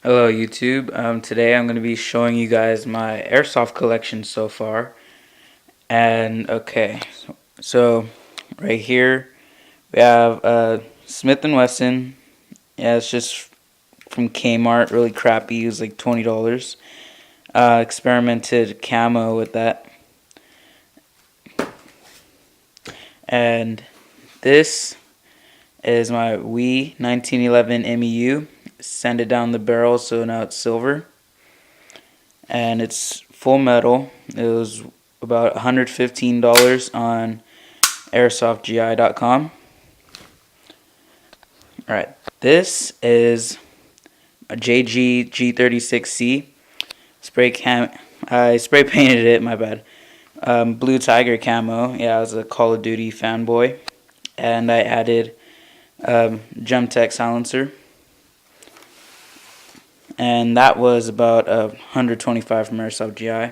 Hello YouTube. Today I'm going to be showing you guys my Airsoft collection so far. And okay, so right here we have Smith & Wesson. Yeah, it's just from Kmart, really crappy. It was like $20. Experimented camo with that. And this is my Wii 1911 MEU. Sand it down the barrel so now it's silver. And it's full metal. It was about $115 on airsoftgi.com. Alright, this is a JG G36C I spray painted it, my bad. Blue Tiger camo. Yeah, I was a Call of Duty fanboy. And I added Jump Tech silencer. And that was about $125 from Airsoft GI.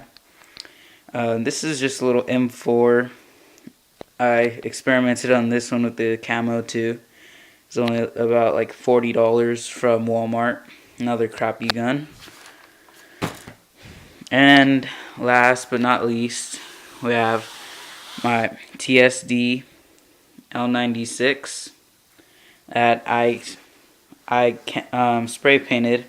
This is just a little M4. I experimented on this one with the camo too. It's only about like $40 from Walmart. Another crappy gun. And last but not least, we have my TSD L96 that I spray painted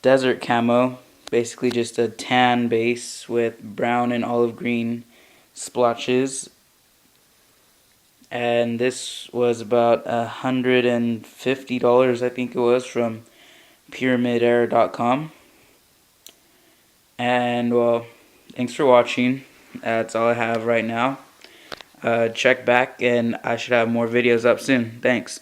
desert camo, basically just a tan base with brown and olive green splotches. And this was about $150, I think it was, from pyramidair.com. And well, thanks for watching. That's all I have right now. Check back and I should have more videos up soon. Thanks.